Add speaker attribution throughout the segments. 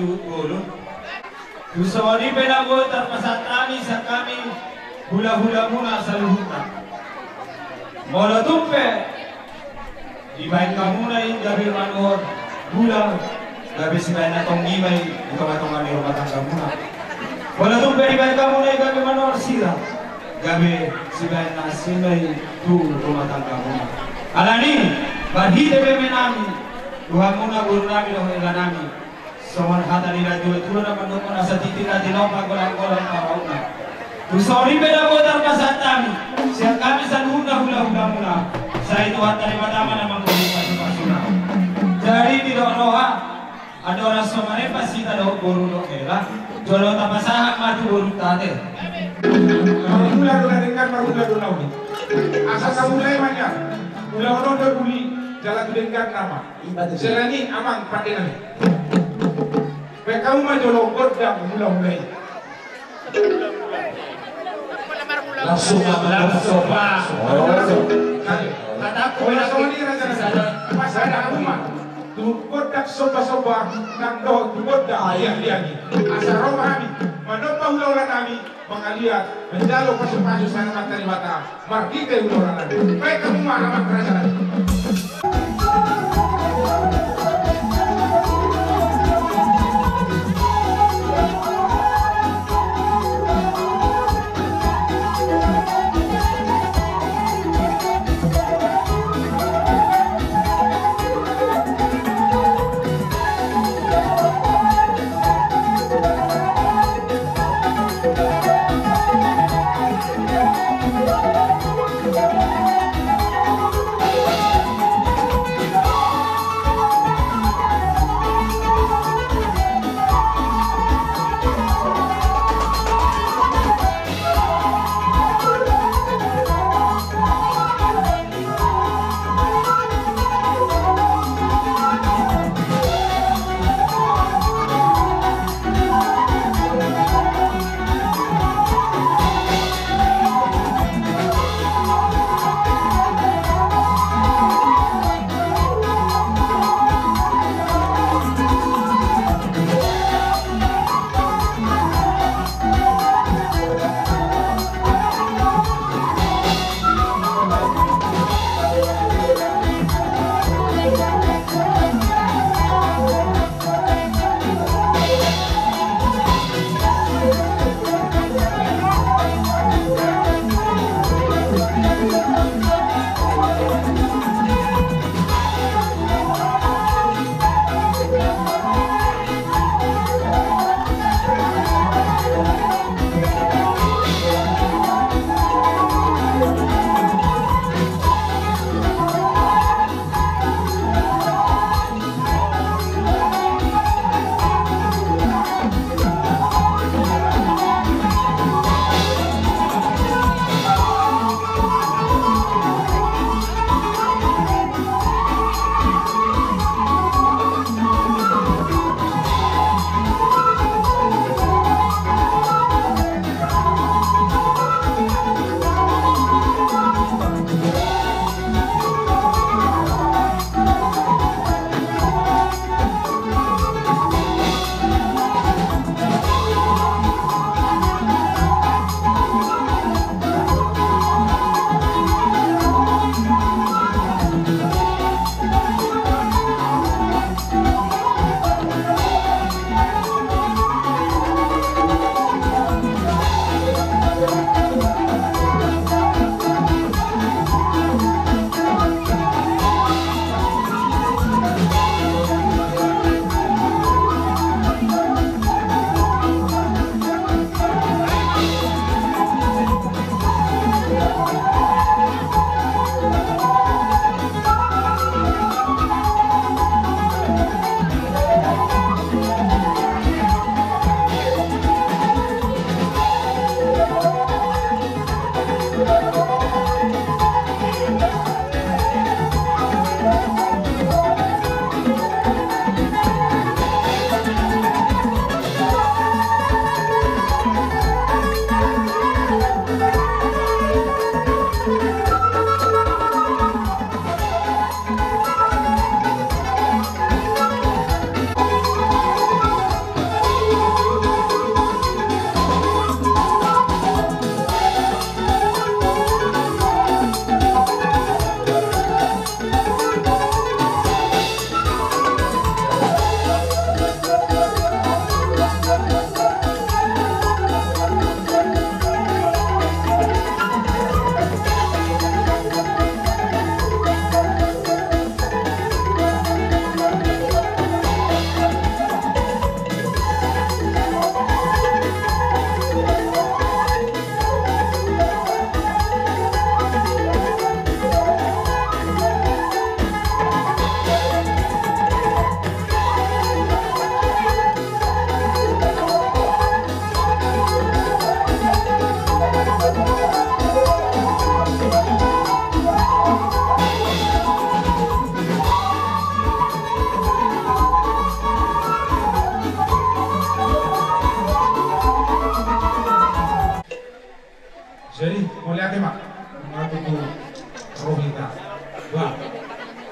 Speaker 1: suhut gulun. Tusoni penabot terpasatani sa kami hula-hula muna sa luhutan. Mula tumpe, ibahin ka muna yung gabi manor, hula, gabi sibahin na tong imay, ito nga itong kami rumatang ka muna. Mula tumpe, ibahin ka muna yung gabi manor, sila, gabi sibahin na simay, tu rumatang ka muna. Alani, barhite beme namin, Tuhan muna guru namin o ilan namin. Soman hata nila tulo naman doon na sa titin na tinopag walang-walang parauna. Tusori penabotan pasatami, siya kami sa luna hula-hula muna. Sa ito hata ni matama namang kulit pasuna. Jadi di roha, ada orang somane pasita daw guru do kela. Jolo tapasahan maju guru tate.
Speaker 2: Hula-hula dengan hula-hula ini. Asal kamu mulai banyak. Hula-hula udah buli jalan dengan nama. Selani amang pakenan. Baik kamu maju longkot dan mulai.
Speaker 3: Langsung soba.
Speaker 2: Kataku ya soni raja pas ada aku mah. Tukot dak soba-soba nang do tukot dak dia ni. Asal rohani manopa ulah kami mengaliat menjalo pasu-pasu sana materi mata. Margi ke ulah kami. Baik kamu mah amat kerajaan.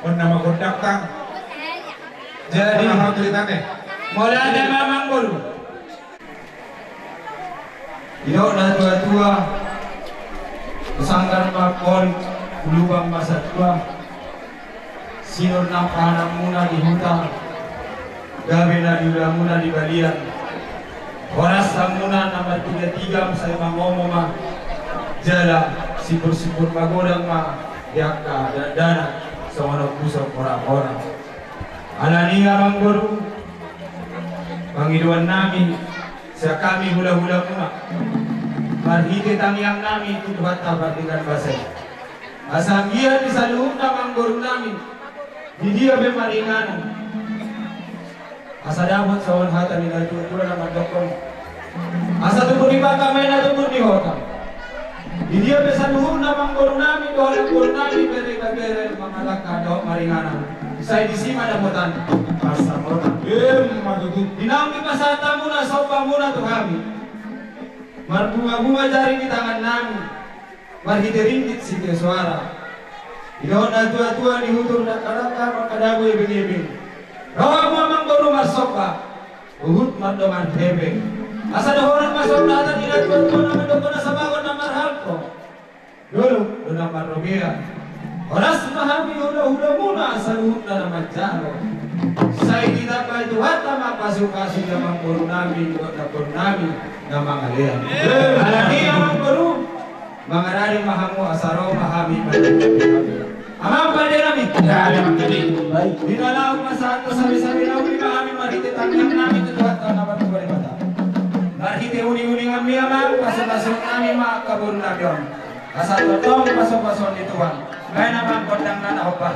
Speaker 2: on nama kondak kang.
Speaker 1: Jadi
Speaker 2: Apa ceritanya?
Speaker 1: mulai ada mamang bolu. Iyo na tua-tua Kesanggar makon lubang masa tua sinur nang pahanap muna di hutan gabe na diulang muna di balian oras muna nomor 33 saya ngomong mah jala sipur-sipur magodang mah yakka dan dana sama pusok orang-orang alani ngamang guru pangiduan nami sa kami hula-hula muna marhite tangyang nami tuduhat tabat dengan basay asanggihan di saluhun namang guru nami di dia bemaringanan asa damot sa wanhatan nila tutulan naman dokon asa tubur di kamay na tubur di hotam di dia besaluhun namang guru nami dolang guru nami bere-bere mamalaka daw maringanan isay disima damutan asa motan
Speaker 2: Madudu.
Speaker 1: dinampi pasata muna sopa muna tuh kami marbunga-bunga jari di tangan nami marhiteringkit si suara idon na tua-tua dihutur na kalaka makadago ibing-ibing rawag mamang baru marsopa uhut mardoman hebe asa dohoran masok na atan ina tua-tua naman doko na sabagon na marhalko dulu doon marrobia oras mahami hula-hula muna sa luhut na naman jaro say kita pa ito at mapasukasi namang baru namin na baru namin na mga liyan. Alani ang guru, mga rari mahamu asaro mahami amang pwede namin.
Speaker 2: Ya, memang jadi.
Speaker 1: Dinalaw masato sabi-sabi na uli mahami maritit ang yang namin tutuhat na naman ito bali mata. Narhiti uni-uni nga mi amang pasok-pasok namin mga kaburo na yun. Asa totong pasok-pasok nituan. Ngayon naman kondang na naopak.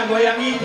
Speaker 1: goyang ini.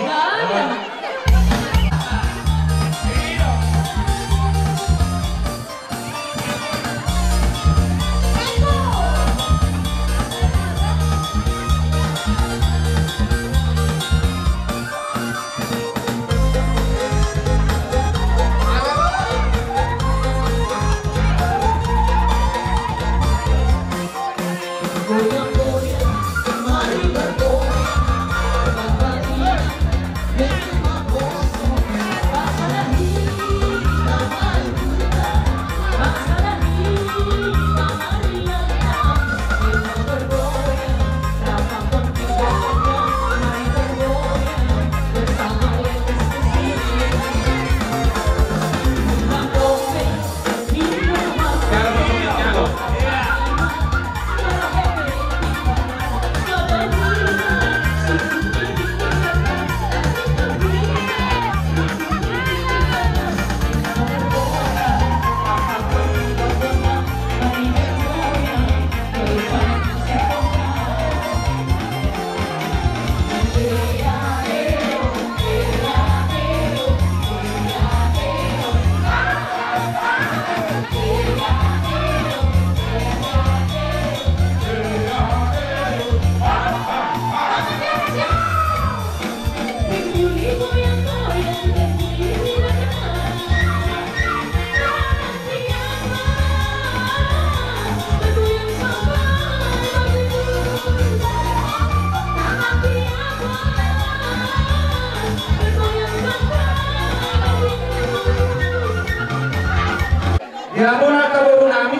Speaker 4: Gimana kabar nami?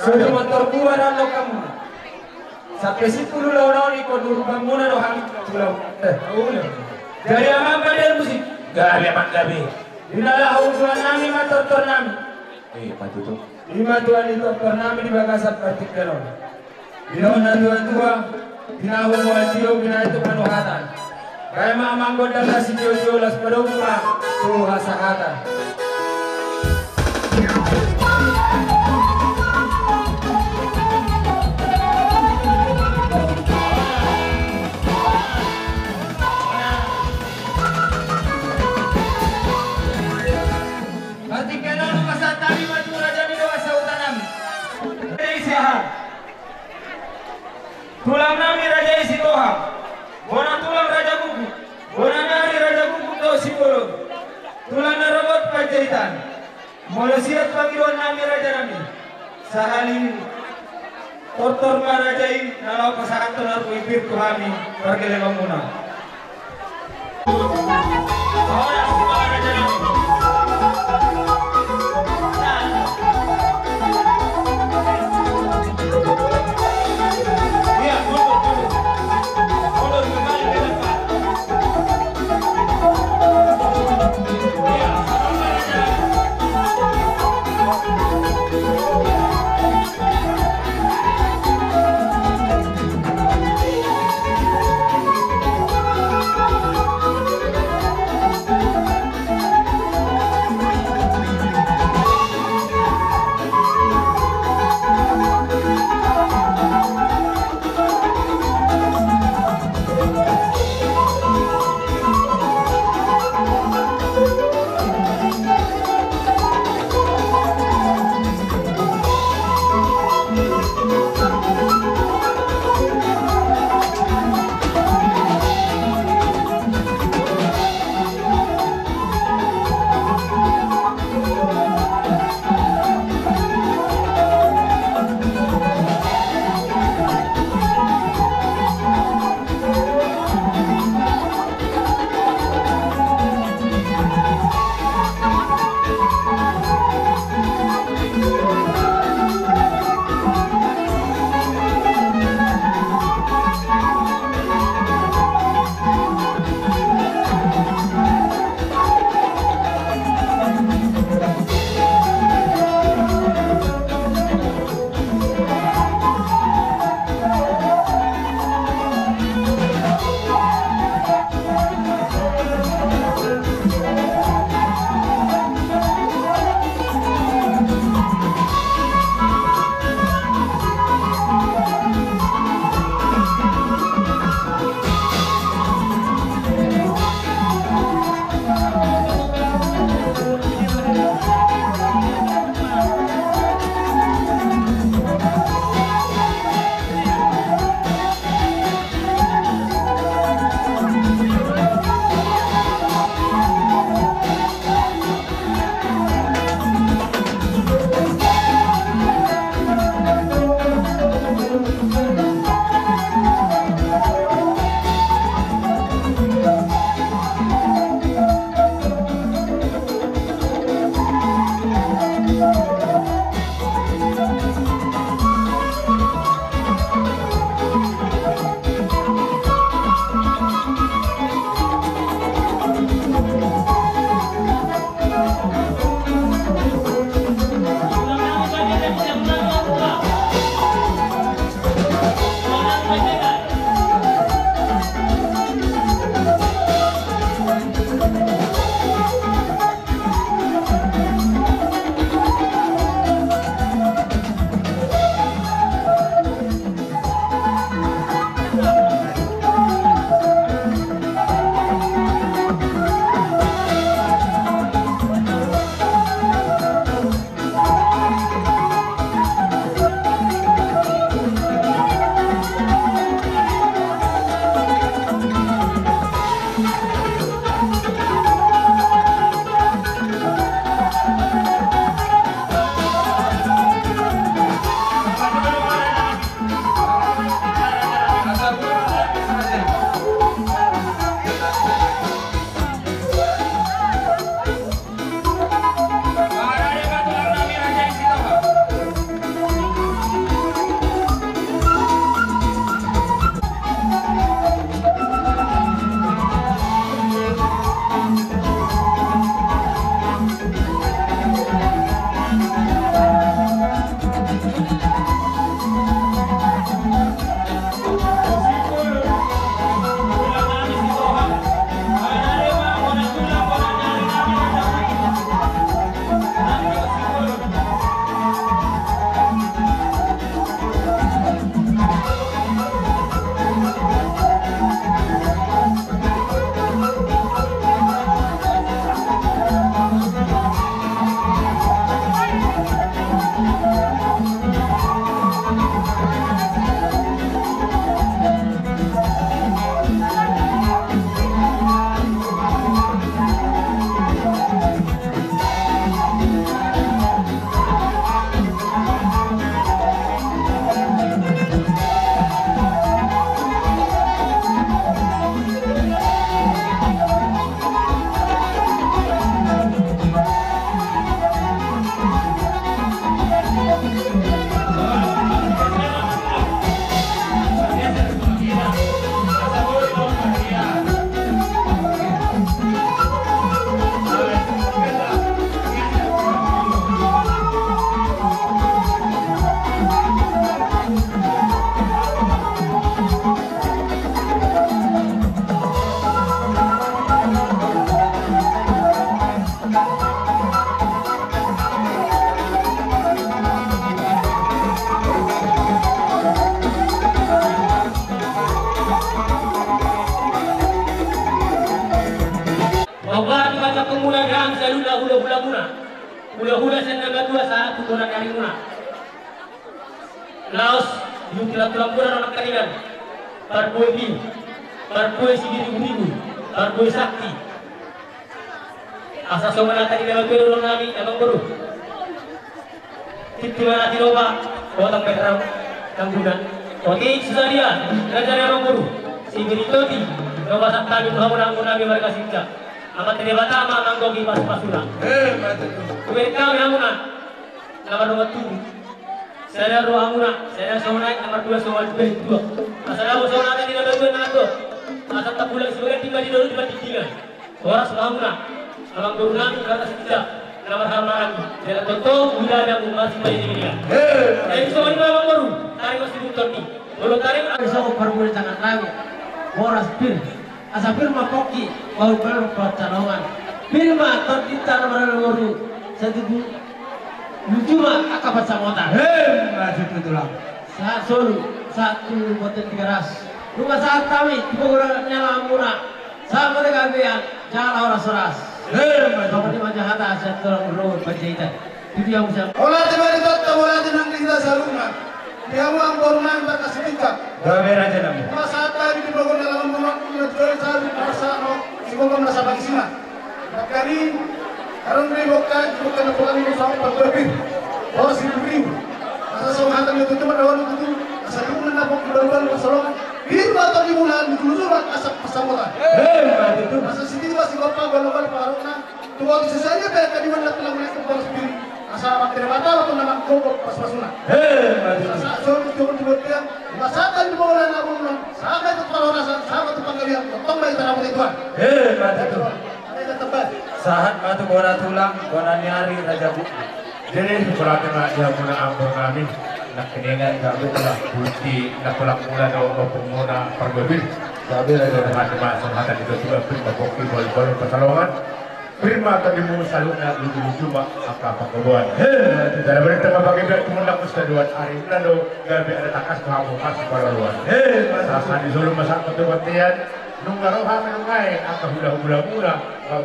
Speaker 4: Sudah motor kuat dan kamu. Sampai situ dulu orang ikut dulu bangunan orang pulau. Jadi apa kalian musik?
Speaker 3: Gak ada gabi.
Speaker 4: Inilah usulan nami motor nami.
Speaker 3: Patu tuh.
Speaker 4: Lima tuan itu nami di bagasan partikel. Bila tuan tua, bina hukum tio bina itu panuhatan. Kaya mamang godang nasi tio las pada rumah tuh hasahatan.
Speaker 1: Tulang nami raja isi toha, bona tulang raja kuku, bona nari raja kuku tau sibolo, tulang narobot pajaitan, mola siat panggilan nami raja nami, sahali tortor marajai nalau pasangan tonar kuipir tuhami pergele mamuna. Orang semua raja nami.
Speaker 5: hula muna. Hula-hula sa nagadua sa tutunan dari muna. Laos yung tulang muna ng kanilan. Parboy bin, parboy sigiri-gurigu, parboy sakti. Asa somana tadi dalam guru nami emang guru. Tiba tiba otang petrau tanggudan. Oke susaria raja emang guru. Sigiri toti roba sakti tuh hamun nami mereka sinca. Amat tidak batama manggogi pas-pasuna. Kuwait kami hamunan. Nomor 7. Saya ruang hamunan. Saya somana nomor 2 soal 2. Asal aku somana tadi nomor 2 nato. Asal tak pulang sebagai tiba di dulu tiba di tiga. Horas hamunan. Abang guru nami kata kita nomor hamaran dia tentu udah ada masih banyak dia. Jadi soal ini abang guru tarik masih butuh ni. Kalau tarik ada sama perbuatan tangan lagi. Horas pir, asa pir makoki baru percalonan. Pir mah kita nomor guru satu cuma akabat samota.
Speaker 1: Masih tulang.
Speaker 5: Satu boten 3 ras. Rumah saat kami di Bogor nyala murah. Sama dengan kalian jangan orang seras. Dapat di macam hata asyik tolong roh baca itu. Itu yang bisa.
Speaker 2: Olah tiba di kota, olah di nang kita salungan. Dia mau amborunan berkasih tingkat.
Speaker 1: Gawe raja nami.
Speaker 2: Masa tadi di Bogor dalam menolak menjual sahabat merasa no, si Bogor merasa bagi sini. Kali karena mereka bukan ini sama berbeda. Oh si beribu. Masa sama hantar itu cuma dawan itu. Asal itu menapok berubah masalah. Birma atau dimulan dikelusuran asap pesamutan. Masa sini masih bapak golongan paruna. Tua di sisanya kayak tadi mana telah mulai kepala sendiri. Asal materi batal atau nama kobok pas-pasuna. Masa soal itu dia. Masa tadi dibawa anak bulan. Sampai itu kalau rasa sampai itu panggalian. Tong baik tanah putih tuan. Ada tempat.
Speaker 1: Sahat matu gona tulang, gona nyari raja bu.
Speaker 3: Jadi berarti nak dia mula ambon kami nak keningan gabe telah bukti nak pulang mula do pemuna pergobin gabe ada teman-teman sama tadi itu juga firma boki bol-bol pertolongan firma tadi mu salutnya lucu-lucu mak apa pengobon. Dari berita bagi berat kemudian keseduan hari lalu gabe ada takas kamu pas baruan. Rasa di Solo masak betul-betulan nunggaro kami nungai angka hula-hula mula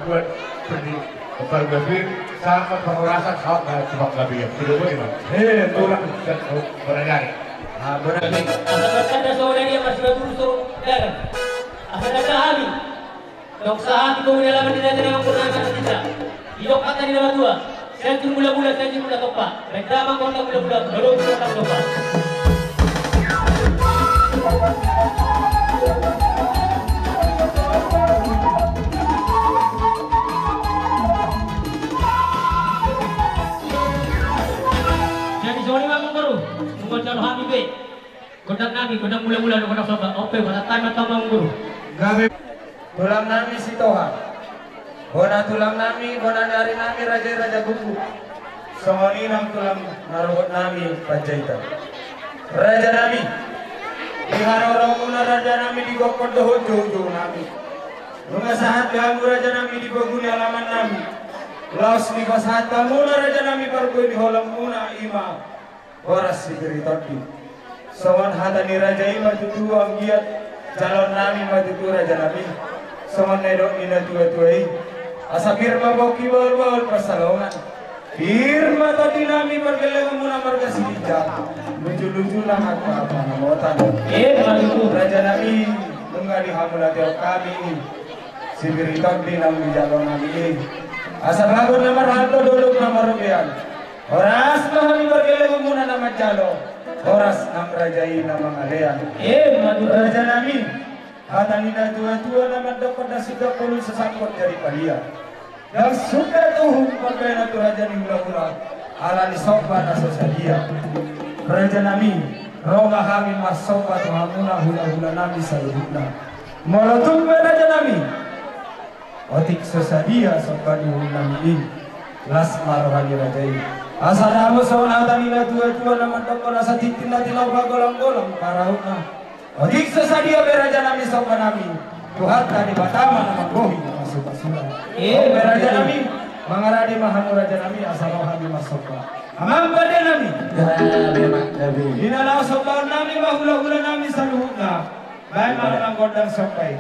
Speaker 3: buat pergi pergobin sama pengorasan sama cuma gabe tidak boleh mak. Tulang dan berani.
Speaker 5: Berani. Asal ada seorang yang masih berusaha dagang. Asal ada kami. Dok saat itu dalam tidak ada yang pernah kita. Hidup kata di dalam 2. Saya cuma mula-mula saya cuma topa. Mereka mengkontak mula-mula baru kita topa. Jadi sorry bang baru. Mungkin kalau kami be. Kontak nami, kontak mula-mula kontak sobat. Oke, pada time atau bang guru.
Speaker 1: Gawe tulang nami si Toha. Gona tulang nami, gona nyari nami raja-raja buku. Songoni nang tulang naruhut nami pajaitan. Raja nami. Diharorong raja nami digokot dohut jauh-jauh nami. Lunga sahat kamu raja nami diboguni alaman nami. Laos nikos sahat kamu raja nami pergi di holam muna ima. Horas diberi todi. Sawan hatani raja ima tutu giat calon nami matutu raja nami. Sawan nedok ina tua-tuai. Asa firma boki bol-bol persalongan. Firma tadi nami pergeleng muna marga silija. Lucu-lucu lah apa namotan. Matutu raja nami nunggah dihamulati kami. Sibiri todi nami jalon nami. Asa bagun nama hanto duduk nama rupian. Horas kami pergeleng muna nama jalo. Horas nam rajai nama ngalean. Madu raja nami. Hatanina tua-tua nama dapat dah sudah puluh sesakot dari palia. Dan sudah tuh pakai natu raja ni mula-mula. Ala ni sobat asosadia. Raja nami. Roga kami mas sobat hamuna hula-hula nami saluhuna. Molotung raja nami. Otik sosadia sobat hula nami. Las marohani rajai. Asal namu sawana tanina tua-tua nama dapat asa titin natin apa golong-golong parahuna. Odik sesadia beraja nami sopan nami. Tuhan tadi batama nama gohi nama suka-suka. Beraja nami mangaradi mahamu raja nami asal rohani masopa. Amam pada nami. Dinalau sopan nami mahula-hula nami saluhuna. Baik malang godang sopai.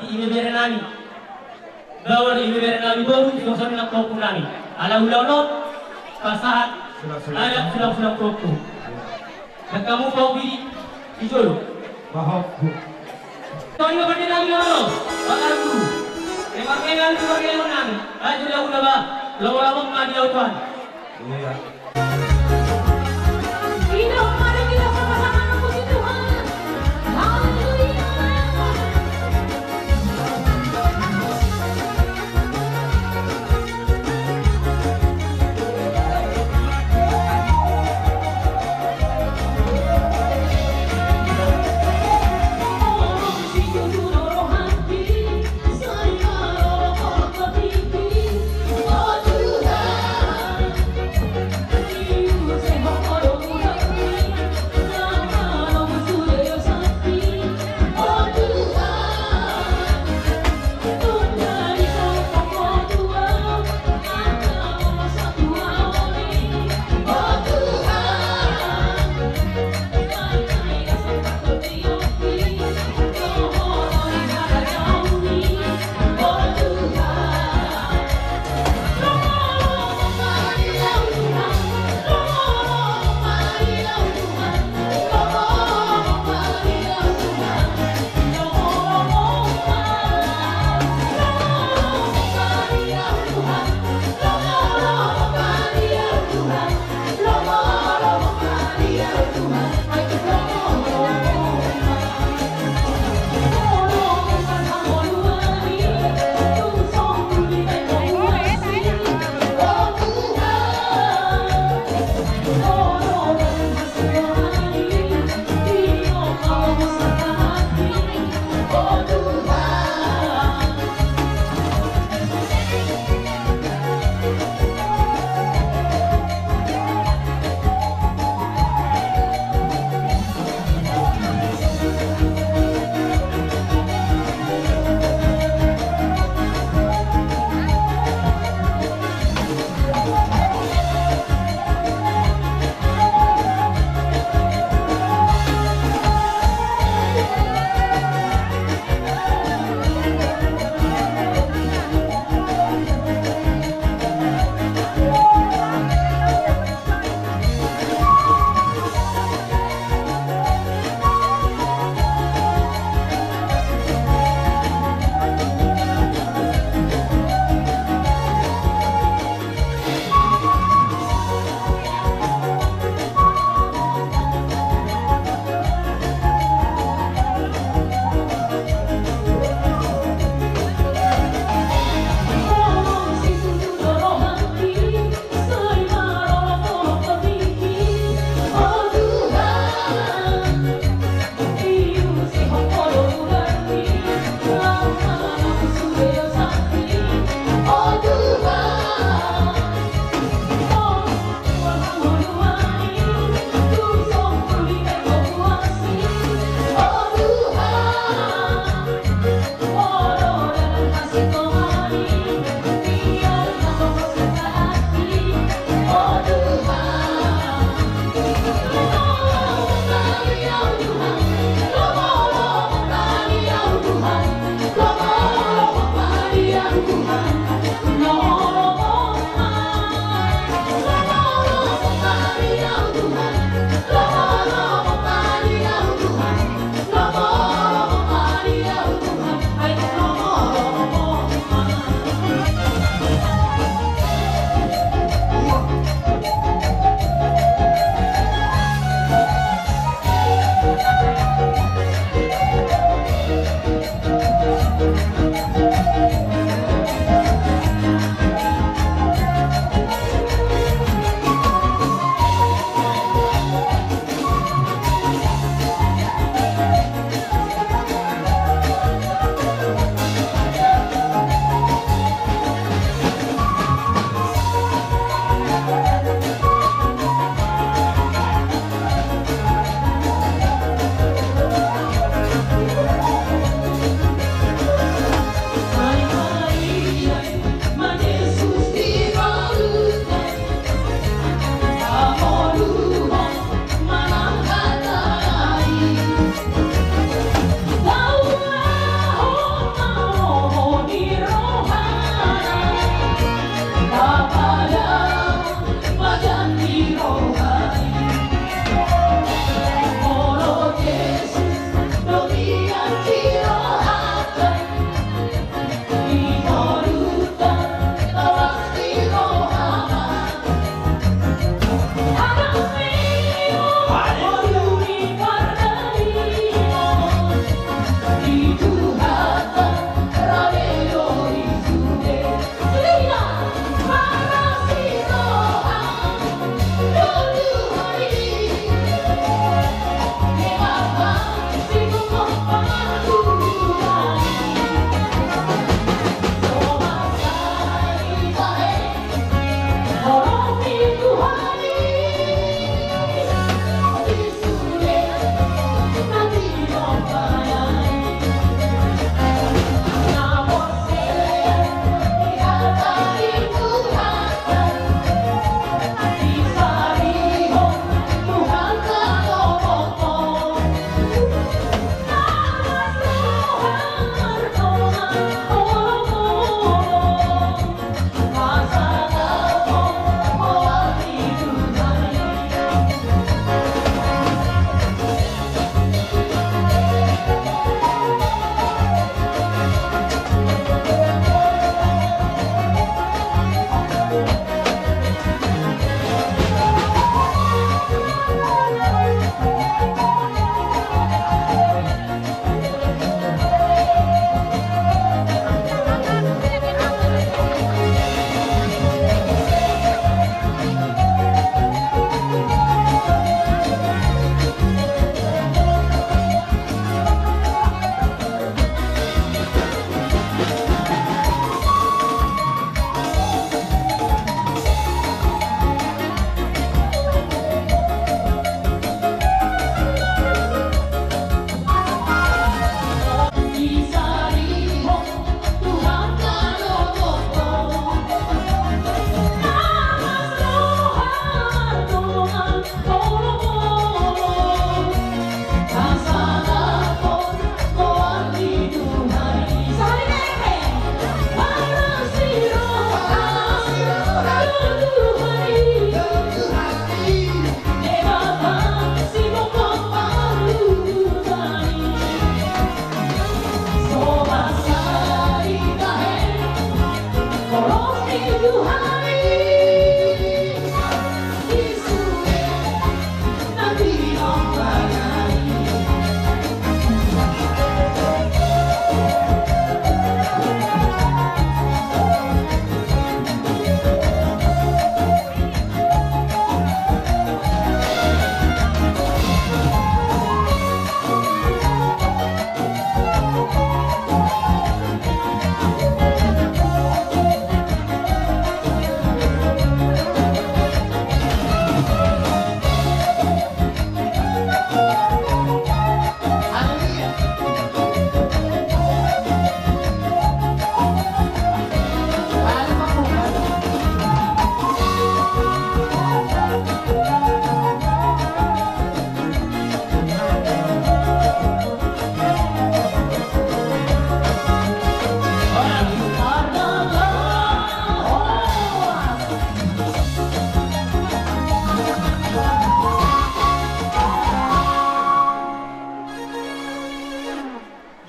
Speaker 5: ibebere nami. Gawar ibebere nami baru sosok nak kau nami. Ala ulanot pasahat ada sulam kau. Dan kamu kau biri ijolo.
Speaker 1: Bahok.
Speaker 5: Kau ini berdiri lagi orang. Bakal guru. Memang kenal juga kenal nami. Ayo dah udah bah. Lama-lama mandi lautan.
Speaker 1: Iya.
Speaker 6: Hidup mari kita sama-sama memuji Tuhan. Haleluya.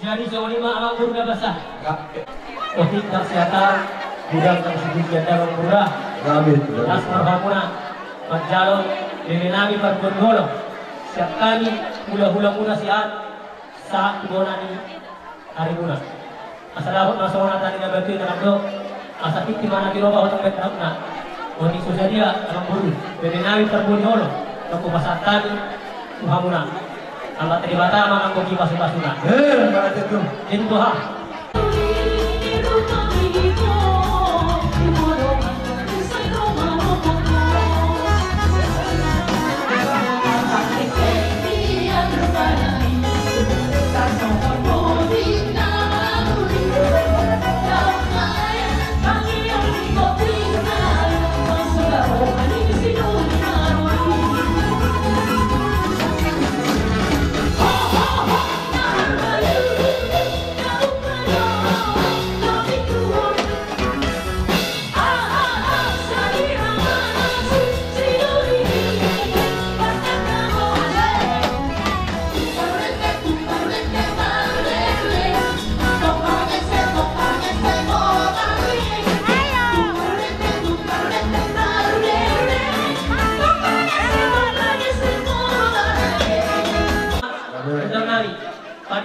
Speaker 5: Jadi seolima amang burga basah. Otik kesehatan gudang tersebut janda murah. Las marhamuna Panjalon Delenami Pargondolo. Siap kami hula-hula muna siat saat bonani hari muna. Asalahut masona tadi na batu na kabdo. Asakit di mana diroba utang betrap na. Oni susadia amang buru Delenami Pargondolo. Toko basatan uhamuna. Allah teribata amang koki pasu-pasuna.
Speaker 4: Barat itu.
Speaker 5: Itu ha.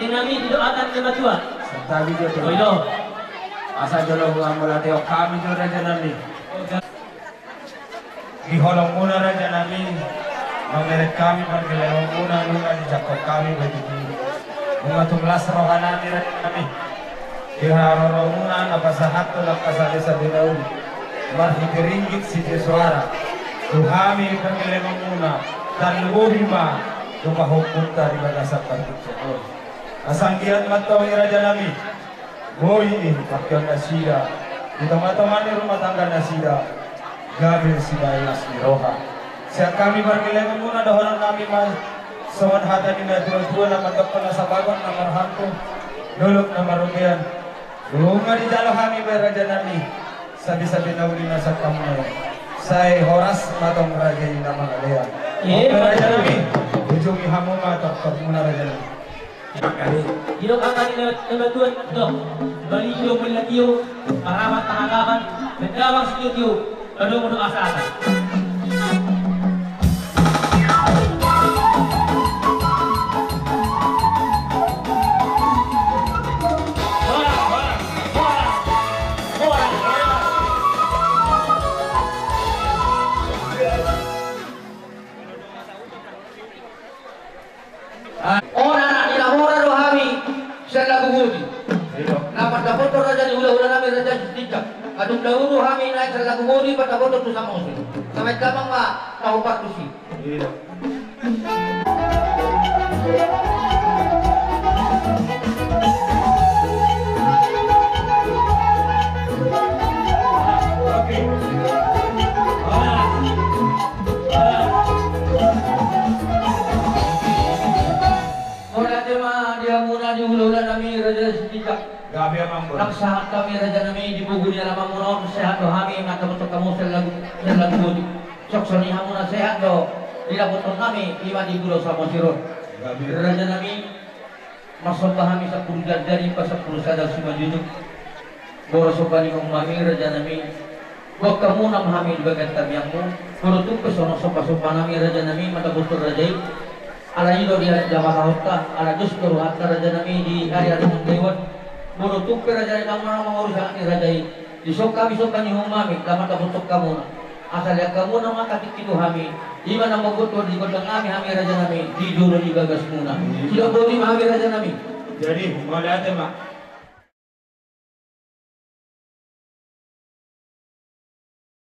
Speaker 5: Nami duduk atas ke batua.
Speaker 4: Serta video tu.
Speaker 5: Oilo.
Speaker 4: Asa jolo buang melatih kami tu raja nami.
Speaker 1: Diholong muna raja nami. Memeret kami pergeleng muna nunga di jakok kami begitu. Bunga tumlas rohanani raja nami. Diharoro muna napasahat tu napasali sa dinauli. Marhikiringgit si suara. Tuhami pergeleng muna. Dan lubuhima. Tumahupunta di bagasat particular. Asanggian matawi raja nami. Boy pakyan nasida. Di teman-teman di rumah tangga nasida. Gabil Sibaylas di Roha. Siap kami bergilengan muna dahonan kami mas. Sawan hata di natura-tura na magkapal na sabagon na marhanto. Dulok na marugian. Lunga di jalo kami raja nami. Sabi-sabi na uli na sa kamay. Say horas matong raja yung namang alaya. Raja nami. Ujung ihamu matok muna raja nami.
Speaker 5: Hidung akan nabatuan ito. Baliyo melakiyo, paramat tangagaman, nagdawang studio, ano mo nung asahan.
Speaker 7: Dapat raja di ulah-ulah nami raja tidak. Adung dahulu kami naik sa lagumuri patapot tu sama usul. Sampai damang ma tahu partusi. Dia muna di ulah-ulah nami raja tidak.
Speaker 1: Gabi amang bro.
Speaker 7: Nagsahat kami raja nami di bugu niya lamang muna sehat do kami matamutok kamu sa lagu soksoni hamu na sehat do dilabuton kami 5,000 sa Mosirot. Raja nami masamba kami sa pulgar dari pa sa pulusadang si Majunuk. Borosokani kong mami raja nami. Huwag ka muna mahami bagat kamiyangmu. Puro tumpes ono sopa-sopa nami raja nami mata busur rajai. Ala ido dia jama kahutta. Ala dus keruhat raja nami di hari-hari ng dewan. Puro tumpe raja nami kamu nama urusan ni rajai. Disok kami ni humami dapat kabutok kamu. Asal yang kamu nama katik itu hami. Iman nama butuh di kodang kami raja nami di juru di gagas muna. Tidak boleh mahami raja nami.
Speaker 1: Jadi, mau lihat ya, Mak.